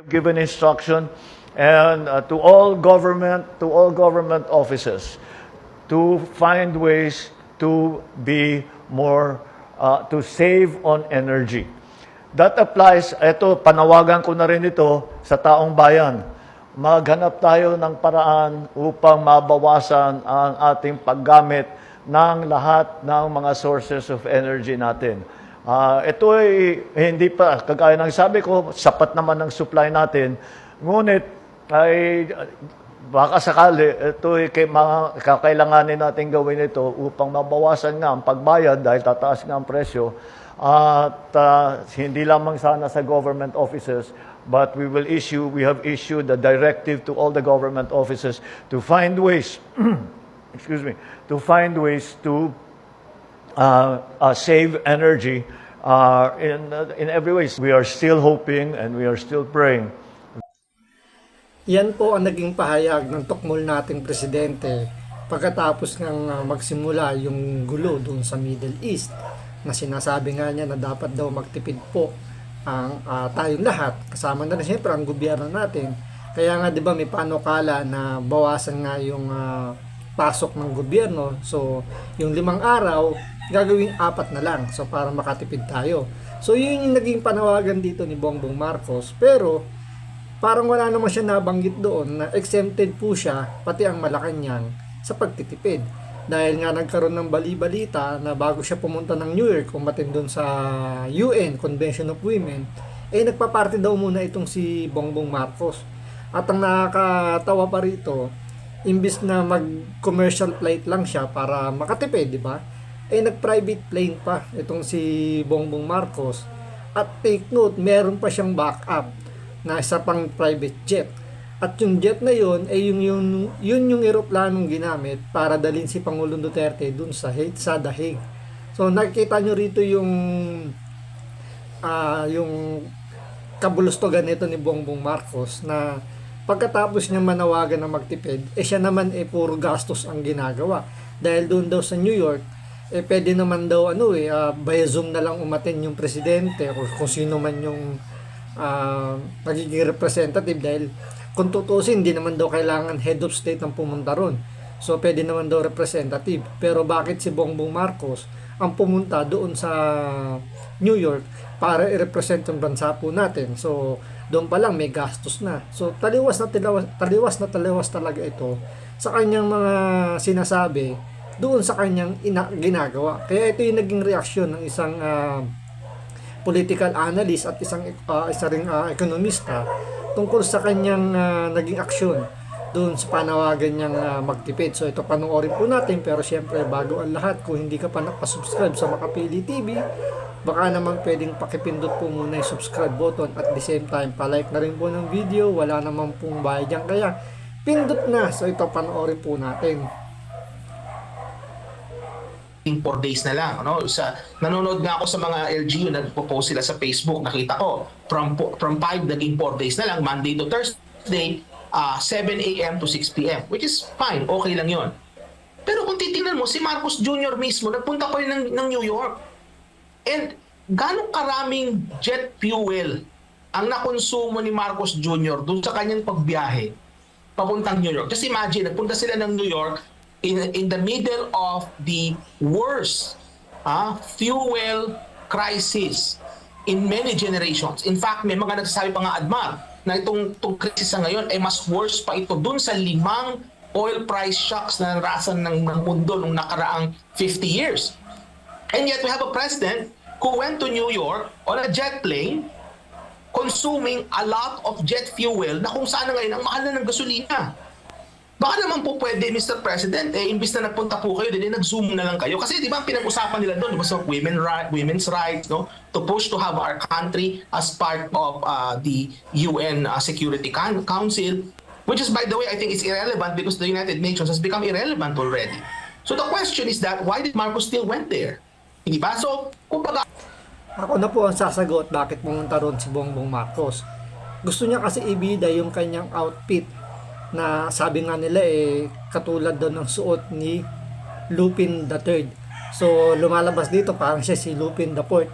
given instruction and to all government offices to find ways to be more to save on energy. That applies, ito, panawagan ko na rin ito sa taong bayan. Maghanap tayo ng paraan upang mabawasan ang ating paggamit ng lahat ng mga sources of energy natin. Ito ay hindi pa, kagaya ng sabi ko, sapat naman ang supply natin. Ngunit ay baka sakali, ito ay kakailanganin natin gawin ito upang mabawasan nga ang pagbayad dahil tataas nga ang presyo. At hindi lamang sana sa government offices, but we have issued a directive to all the government offices to find ways, to find ways to save energy in every way. We are still hoping and we are still praying. Yan po ang naging pahayag ng tukmol nating presidente pagkatapos ng magsimula yung gulo doon sa Middle East, na sinasabi nga niya na dapat daw magtipid po ang tayong lahat, kasama na rin siyempre ang gobyerno natin. Kaya nga 'di ba may panukala na bawasan nga yung pasok ng gobyerno. So yung 5 araw gagawing 4 na lang, so para makatipid tayo. So yun yung naging panawagan dito ni Bongbong Marcos, pero parang wala naman siya nabanggit doon na exempted po siya pati ang Malacanang sa pagtitipid. Dahil nga nagkaroon ng bali-balita na bago siya pumunta ng New York, umattend doon sa UN, Convention of Women, nagpa-party daw muna itong si Bongbong Marcos. At ang nakakatawa pa rito, imbis na mag-commercial flight lang siya para makatipid, di ba? Nag-private plane pa itong si Bongbong Marcos. At take note, meron pa siyang backup na isa pang private jet. At yung jet na yun, yun yung eroplanong ginamit para dalhin si Pangulong Duterte dun sa Dahig. So nakikita nyo rito yung kabulustogan nito ni Bongbong Marcos na pagkatapos niya manawagan na magtipid, siya naman puro gastos ang ginagawa. Dahil doon daw sa New York, pwede naman daw by Zoom na lang umaten yung presidente o kung sino man yung magiging representative, dahil kung tutusin, hindi naman daw kailangan head of state ang pumunta ron. So, pwede naman daw representative. Pero bakit si Bongbong Marcos ang pumunta doon sa New York para i-represent yung bansa po natin? So, doon pa lang may gastos na. So, taliwas na taliwas talaga ito sa kanyang mga sinasabi doon sa kanyang ginagawa. Kaya ito yung naging reaksyon ng isang political analyst at isa ring ekonomista tungkol sa kanyang naging aksyon doon sa panawagan niyang magtipid. So ito panoorin po natin, pero syempre bago ang lahat, kung hindi ka pa nakasubscribe sa Makapili TV, baka naman pwedeng pakipindot po muna yung subscribe button at the same time palike na rin po ng video. Wala naman pong bayad yan, kaya pindot na. So ito panoorin po natin. 4 days na lang, no? Nanonood nga ako sa mga LGU, nagpo-post sila sa Facebook, nakita ko from 5 naging 4 days na lang, Monday to Thursday, 7 a.m. to 6 p.m. which is fine, okay lang yon. Pero kung titingnan mo, si Marcos Jr. mismo nagpunta pa rin ng New York, and ganong karaming jet fuel ang nakonsumo ni Marcos Jr. doon sa kanyang pagbiyahe papuntang New York. Just imagine, nagpunta sila ng New York in the middle of the worst fuel crisis in many generations. In fact, may mga nagsasabi pa nga, Admar, na itong crisis sa ngayon ay mas worse pa ito dun sa 5 oil price shocks na narasan ng mundo nung nakaraang 50 years. And yet we have a president who went to New York on a jet plane consuming a lot of jet fuel na kung saan ngayon ang mahal na ng gasolina. Baka naman po pwede, Mr. President, imbis na nagpunta po kayo, nag-zoom na lang kayo. Kasi di ba ang pinag-usapan nila doon, di ba, sa women's rights, no? To push to have our country as part of the UN Security Council, which is, by the way, I think it's irrelevant because the United Nations has become irrelevant already. So the question is that, why did Marcos still went there? Hindi ba? So, kumbaga... Ako na po ang sasagot bakit pumunta ron si Bongbong Marcos. Gusto niya kasi ibida yung kanyang outfit na sabi nga nila katulad doon ng suot ni Lupin III. So lumalabas dito parang siya si Lupin IV.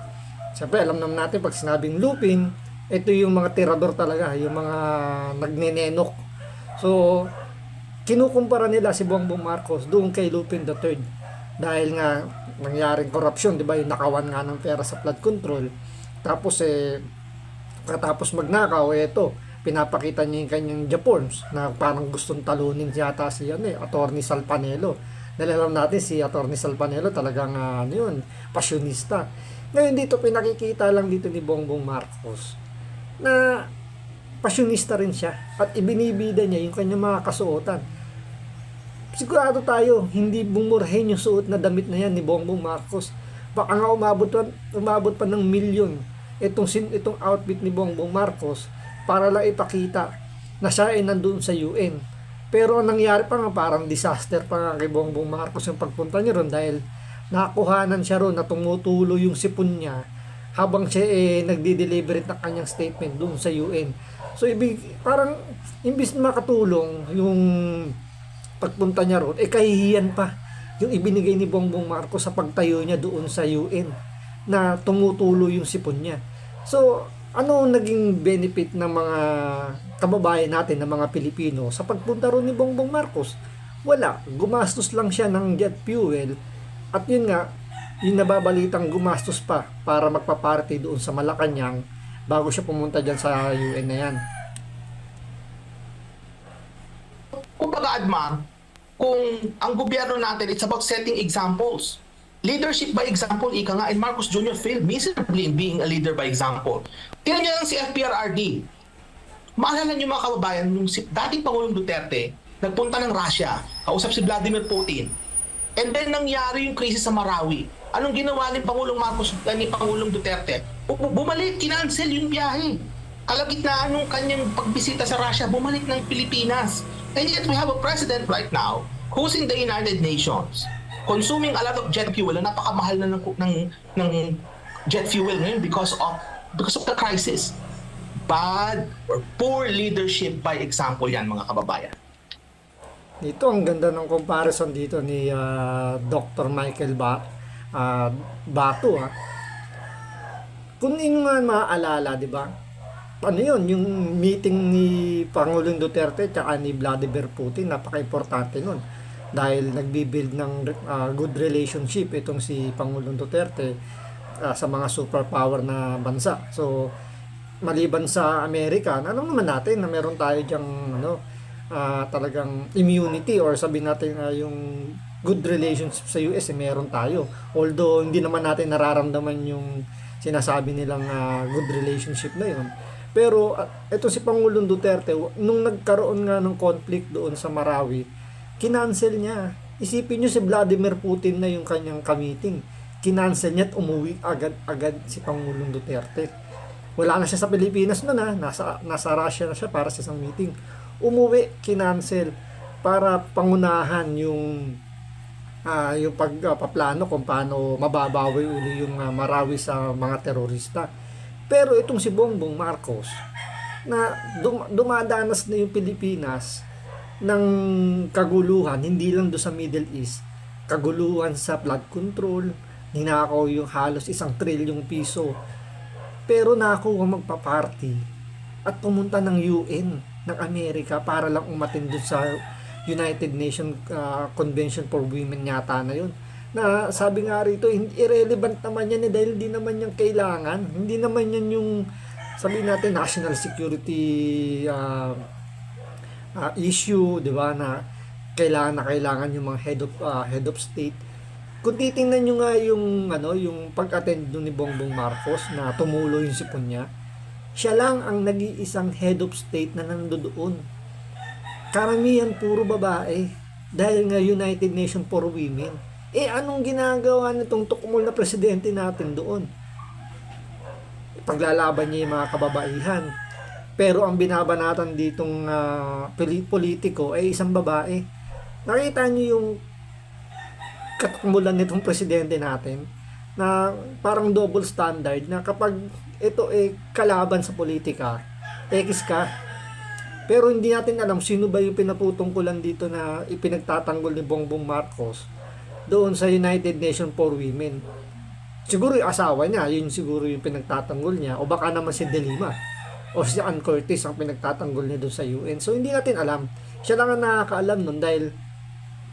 Siyempre alam naman natin pag sinabing Lupin, ito yung mga tirador talaga, yung mga nagnenenok. So, kinukumpara nila si Bongbong Marcos doon kay Lupin III dahil nga nangyaring korupsyon, di ba, yung nakawan nga ng pera sa flood control. Tapos katapos magnakaw, eto, pinapakita niya yung kanyang Japorms na parang gustong talunin yata si Attorney Salpanelo. Dahil alam natin si Attorney Salpanelo talagang pasyonista. Ngayon dito pinakikita lang dito ni Bongbong Marcos na pasyonista rin siya at ibinibida niya yung kanyang mga kasuotan. Sigurado tayo, hindi bumurahin yung suot na damit na yan ni Bongbong Marcos. Baka nga umabot pa ng milyon itong outfit ni Bongbong Marcos para lang ipakita na siya ay nandun sa UN. Pero ang nangyari pa nga, parang disaster pa nga kay Bongbong Marcos yung pagpunta niya ron dahil nakuhanan siya ron na tumutulo yung sipon niya habang siya nagdi-deliberate ng kanyang statement dun sa UN. So parang imbis na makatulong yung pagpunta niya ron, kahihiyan pa yung ibinigay ni Bongbong Marcos sa pagtayo niya doon sa UN na tumutulo yung sipon niya. So, ano naging benefit ng mga kababayan natin, ng mga Pilipino sa pagpunta ron ni Bongbong Marcos? Wala. Gumastos lang siya ng jet fuel at yun nga, yung nababalitang gumastos pa para magpa-party doon sa Malacanang bago siya pumunta dyan sa UN na yan. Kumbaga, Admar, kung ang gobyerno natin, it's about setting examples. Leadership by example, ika nga, and Marcos Jr. failed miserably in being a leader by example. Tingnan niyo lang si FPRRD. Maalala niyo mga kababayan, yung dating Pangulong Duterte, nagpunta ng Russia, kausap si Vladimir Putin. And then nangyari yung krisis sa Marawi. Anong ginawa ni Pangulong Duterte? Bumalik, kinancel yung biyahe. Kalagitnaan nung kanyang pagbisita sa Russia, bumalik ng Pilipinas. And yet we have a president right now who's in the United Nations, consuming a lot of jet fuel, na napakamahal na ng jet fuel ngayon because of the crisis. Bad or poor leadership by example yan, mga kababayan. Dito ang ganda ng comparison dito ni Dr. Michael Bato. Kung inyo nga maaalala, di ba? Ano yun, yung meeting ni Pangulong Duterte at ni Vladimir Putin, napaka-importante nun. Dahil nagbibuild ng good relationship itong si Pangulong Duterte sa mga superpower na bansa. So, maliban sa Amerika, alam naman natin na meron tayo dyang talagang immunity or sabihin natin yung good relationship sa US meron tayo. Although hindi naman natin nararamdaman yung sinasabi nilang good relationship na yun. Pero ito si Pangulong Duterte, nung nagkaroon nga ng conflict doon sa Marawi, kinancel niya. Isipin niyo si Vladimir Putin na yung kanyang ka-meeting. Kinancel niya at umuwi agad-agad si Pangulong Duterte. Wala na siya sa Pilipinas noon, nasa Russia na siya para sa isang meeting. Umuwi, kinancel para pangunahan yung pagpaplano kung paano mababawi uli yung Marawi sa mga terorista. Pero itong si Bongbong Marcos na dumadanas na yung Pilipinas ng kaguluhan, hindi lang do sa Middle East, kaguluhan sa flood control, ninakaw yung halos 1 trilyong piso, pero nakuha magpa-party at pumunta ng UN ng Amerika para lang umattend doon sa United Nations Convention for Women yata na yun. Na sabi nga rito, irrelevant naman yan dahil hindi naman yan kailangan. Hindi naman yan yung, sabihin natin, national security issue, di ba, na kailangan yung mga head of state. Kung titingnan nyo nga yung pag-attend ni Bongbong Marcos na tumulo yung sipon niya, siya lang ang nag-iisang head of state na nandoon. Karamihan puro babae dahil nga United Nations for Women. Anong ginagawa nitong tukmol na presidente natin doon? Paglalaban niya yung mga kababaihan. Pero ang binabanatan ditong politiko ay isang babae. Nakita niyo yung katukmulan nitong presidente natin na parang double standard na kapag ito kalaban sa politika, X ka. Pero hindi natin alam sino ba yung pinaputungkulan dito na ipinagtatanggol ni Bongbong Marcos doon sa United Nations for Women. Siguro yung asawa niya, yun siguro yung pinagtatanggol niya, o baka naman si De Lima. o si Ann Curtis ang pinagtatanggol niya doon sa UN. So hindi natin alam. Siya lang ang nakakaalam nun dahil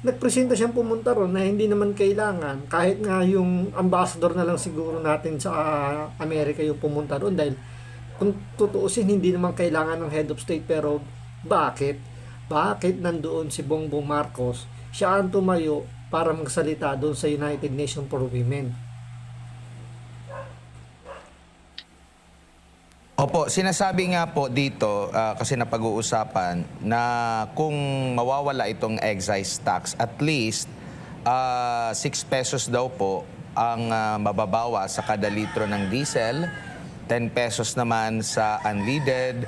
nagpresenta siyang pumunta ron na hindi naman kailangan. Kahit nga yung ambassador na lang siguro natin sa Amerika yung pumunta ron dahil kung tutuusin hindi naman kailangan ng head of state. Pero bakit? Bakit nandoon si Bongbong Marcos? Siya ang tumayo para magsalita doon sa United Nations for Women. Opo, sinasabi nga po dito kasi napag-uusapan na kung mawawala itong excise tax, at least 6 pesos daw po ang mababawa sa kada litro ng diesel, 10 pesos naman sa unleaded,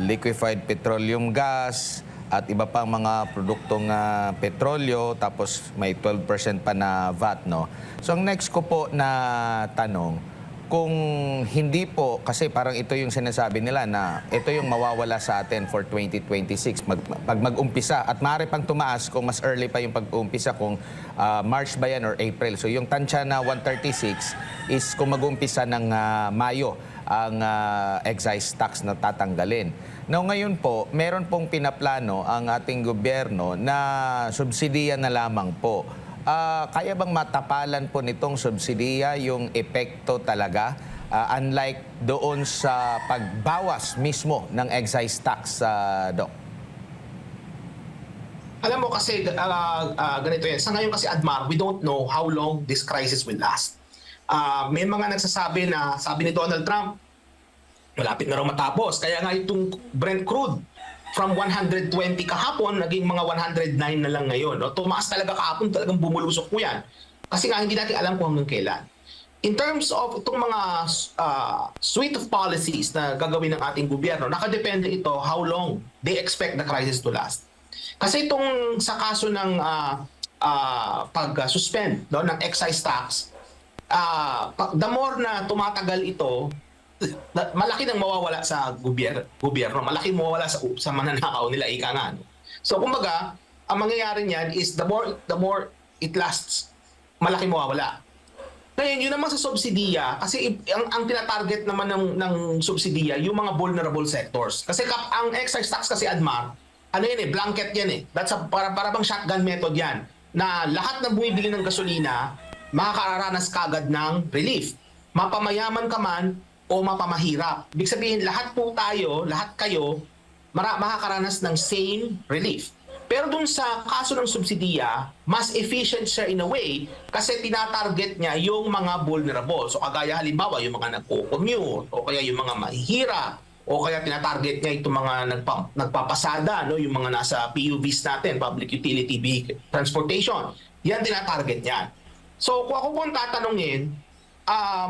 liquefied petroleum gas, at iba pang mga produktong petrolyo, tapos may 12% pa na VAT, no? So ang next ko po na tanong, kung hindi po, kasi parang ito yung sinasabi nila na ito yung mawawala sa atin for 2026 pag mag-umpisa, at maaari pang tumaas kung mas early pa yung pag-umpisa, kung March ba yan or April. So yung tansya na 136 is kung mag-umpisa ng Mayo ang excise tax na tatanggalin. Now ngayon po, meron pong pinaplano ang ating gobyerno na subsidiya na lamang po. Kaya bang matapalan po nitong subsidiya yung epekto talaga, unlike doon sa pagbawas mismo ng excise tax, Doc? Alam mo kasi, ganito yan. Sa ngayon kasi, Admar, we don't know how long this crisis will last. May mga nagsasabi na, sabi ni Donald Trump, malapit na raw matapos. Kaya nga itong Brent crude, from 120 kahapon, naging mga 109 na lang ngayon. No? Tumaas talaga kahapon, talagang bumulusok po yan. Kasi nga hindi natin alam kung hanggang kailan. In terms of itong mga suite of policies na gagawin ng ating gobyerno, nakadepende ito how long they expect the crisis to last. Kasi itong sa kaso ng pag-suspend ng excise tax, the more na tumatagal ito, malaki nang mawawala sa gobyerno, malaki mawawala sa mananakaw nila, ika nga. So kumbaga, ang mangyayari niyan is the more it lasts, malaki mawawala. Ngayon, yun naman sa subsidiya, kasi ang tinatarget naman ng subsidiya, yung mga vulnerable sectors. Kasi ang excise tax kasi, Admar, ano yan blanket yan That's para bang shotgun method yan, na lahat ng bumibili ng gasolina, makakaranas kagad ng relief. Mapamayaman ka man, o mapamahirap. Ibig sabihin, lahat po tayo, lahat kayo, makakaranas ng same relief. Pero dun sa kaso ng subsidiya, mas efficient siya in a way kasi tinatarget niya yung mga vulnerable. So kagaya halimbawa, yung mga nagko-commute, o kaya yung mga mahihirap, o kaya tinatarget niya itong mga nagpapasada, no? Yung mga nasa PUVs natin, Public Utility Vehicle Transportation. Yan tinatarget niya. So kung ako pong tatanungin,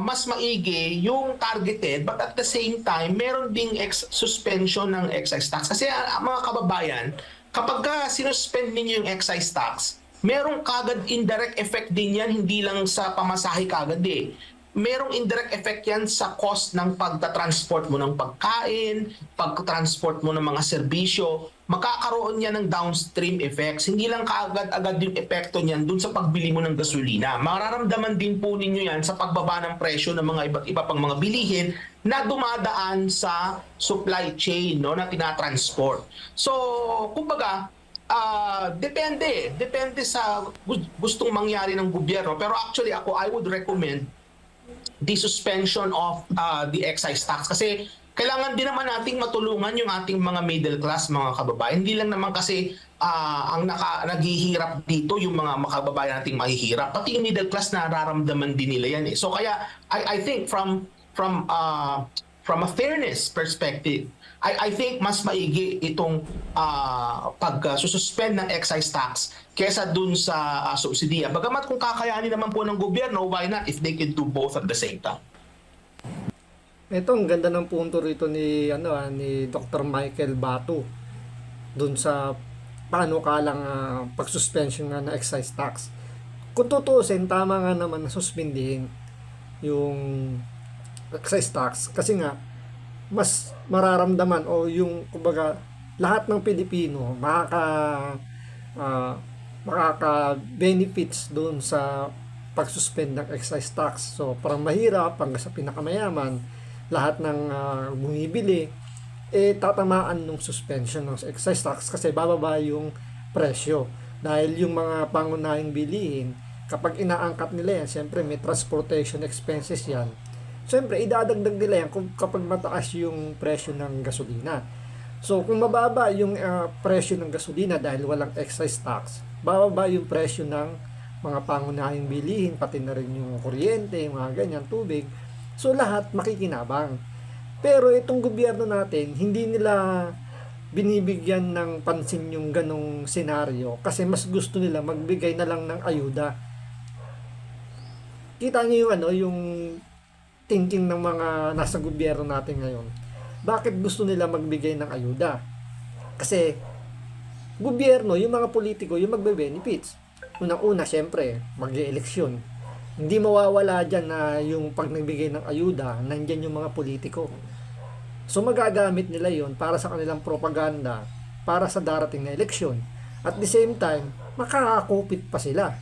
mas maigi yung targeted, but at the same time meron ding suspension ng excise tax kasi mga kababayan, kapag sinuspend ninyo yung excise tax, merong kagad indirect effect din yan, hindi lang sa pamasahe kagad merong indirect effect yan sa cost ng pagta-transport mo ng pagkain, pagta-transport mo ng mga serbisyo. Magkakaroon yan ng downstream effects. Hindi lang kaagad-agad yung epekto niyan dun sa pagbili mo ng gasolina. Mararamdaman din po ninyo yan sa pagbaba ng presyo ng mga iba't iba pang mga bilihin na dumadaan sa supply chain, no, na tinatransport. So, kumbaga, depende sa gustong mangyari ng gobyerno. Pero actually ako, I would recommend the suspension of the excise tax kasi kailangan din naman nating matulungan yung ating mga middle class, mga kababayan. Hindi lang naman kasi ang naghihirap dito yung mga kababayan nating mahihirap, pati yung middle class nararamdaman din nila yan So kaya I think from a fairness perspective, I think mas maigi itong pag-suspend ng excise tax kesa dun sa subsidiya. Bagamat kung kakayanin naman po ng gobyerno, why not if they can do both at the same time? Ito, ang ganda ng punto rito ni Dr. Michael Batu dun sa panukalang pag-suspension nga ng excise tax. Kung tutuusin, tama nga naman na suspindihin yung excise tax kasi nga mas mararamdaman o yung kumbaga lahat ng Pilipino makaka-benefits doon sa pag-suspend ng excise tax. So parang mahirap hanggang sa pinakamayaman, lahat ng bumibili tatamaan ng suspension ng excise tax kasi bababa yung presyo. Dahil yung mga pangunahing bilihin, kapag inaangkat nila yan, siyempre may transportation expenses yan. Siyempre, idadagdag nila yan kapag mataas yung presyo ng gasolina. So, kung mababa yung presyo ng gasolina dahil walang excise tax, bababa yung presyo ng mga pangunahing bilihin, pati na rin yung kuryente, yung mga ganyan, tubig. So, lahat makikinabang. Pero itong gobyerno natin, hindi nila binibigyan ng pansin yung ganong senaryo kasi mas gusto nila magbigay na lang ng ayuda. Kita niyo yung thinking ng mga nasa gobyerno natin ngayon. Bakit gusto nila magbigay ng ayuda? Kasi gobyerno, yung mga politiko, yung magbe-benefits. Unang-una, syempre, mag-eleksyon. Hindi mawawala dyan na yung pag nagbigay ng ayuda, nandyan yung mga politiko. So magagamit nila yon para sa kanilang propaganda, para sa darating na eleksyon. At the same time, makakakupit pa sila.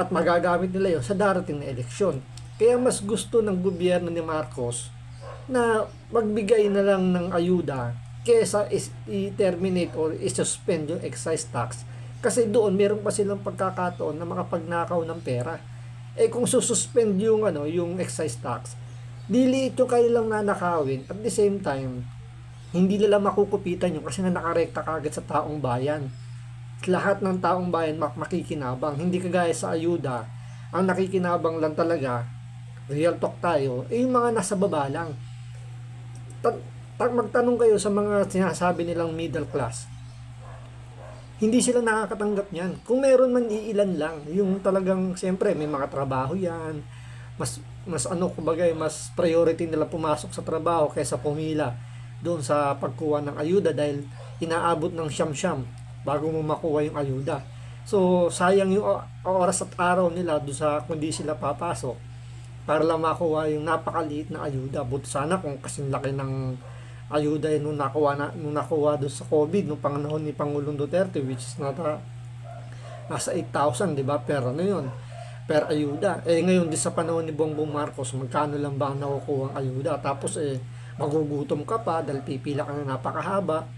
At magagamit nila yon sa darating na eleksyon. Kaya mas gusto ng gobyerno ni Marcos na magbigay na lang ng ayuda kesa i-terminate or i-suspend yung excise tax. Kasi doon meron pa silang pagkakataon na makapagnakaw ng pera. Kung sususpend yung excise tax, diliit yung kanilang nanakawin. At the same time, hindi nila makukupitan yun kasi nakarekta kagad sa taong bayan. Lahat ng taong bayan makikinabang. Hindi kagaya sa ayuda, ang nakikinabang lang talaga, real talk tayo, yung mga nasa baba lang. Magtanong kayo sa mga sinasabi nilang middle class. Hindi sila nakakatanggap niyan. Kung meron man iilan lang, yung talagang, siyempre, may mga trabaho yan, mas priority nila pumasok sa trabaho kaysa pumila doon sa pagkuha ng ayuda dahil inaabot ng siyam-siyam bago mo makuha yung ayuda. So, sayang yung oras at araw nila doon sa kundi sila papasok para lang makuha yung napakaliit na ayuda. Buti sana kung kasing laki ng ayuda yun nung nakuha doon sa COVID nung panahon ni Pangulong Duterte, which is nasa 8,000, di ba? Pero yun, per ayuda. Ngayon din sa panahon ni Bongbong Marcos, magkano lang ba ang nakukuha ang ayuda? Tapos magugutom ka pa dahil pipila ka na napakahaba,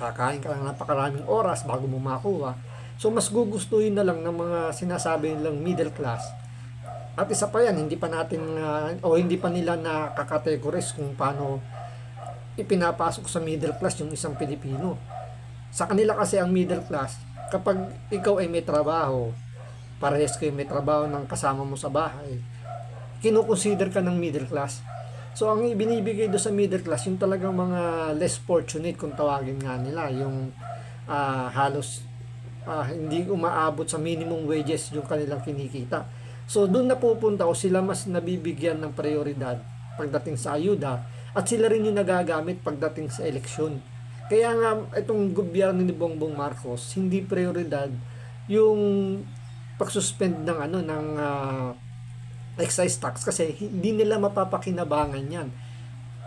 kakain ka lang napakaraming oras bago mo makuha. So mas gugustuhin na lang ng mga sinasabi nilang middle class. At isa pa yan, hindi pa nila nakakategorize kung paano ipinapasok sa middle class yung isang Pilipino. Sa kanila kasi ang middle class, kapag ikaw ay may trabaho, parehas kayo may trabaho ng kasama mo sa bahay, kinukonsider ka ng middle class. So ang ibinibigay do sa middle class, yung talagang mga less fortunate kung tawagin nga nila, yung halos hindi umaabot sa minimum wages yung kanilang kinikita. So doon napupunta o sila mas nabibigyan ng prioridad pagdating sa ayuda at sila rin yung nagagamit pagdating sa eleksyon. Kaya nga itong gobyerno ni Bongbong Marcos, hindi prioridad yung pagsuspend ng excise tax kasi hindi nila mapapakinabangan yan.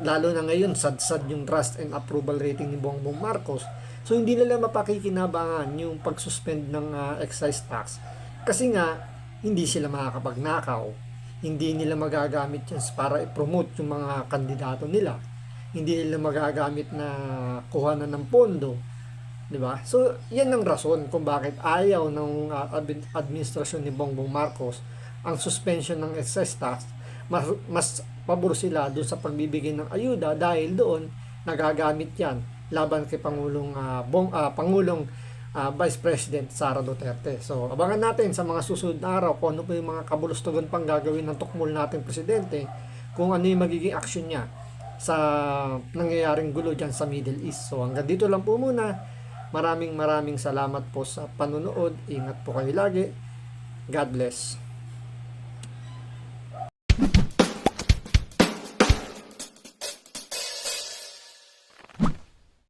Lalo na ngayon, sad-sad yung trust and approval rating ni Bongbong Marcos. So hindi nila mapakikinabangan yung pagsuspend ng excise tax. Kasi nga, hindi sila makakapagnakaw. Hindi nila magagamit yan para i-promote yung mga kandidato nila. Hindi nila magagamit na kuhanan ng pondo. Diba? So, yan ang rason kung bakit ayaw ng administrasyon ni Bongbong Marcos ang suspension ng excise tax. Mas pabor sila doon sa pagbibigay ng ayuda dahil doon nagagamit yan laban kay Pangulong Vice President Sara Duterte. So, abangan natin sa mga susunod na araw kung ano pa yung mga kabulustugan pang gagawin ng tukmol nating presidente, kung ano yung magiging action niya sa nangyayaring gulo dyan sa Middle East. So, hanggang dito lang po muna. Maraming salamat po sa panonood. Ingat po kayo lagi. God bless.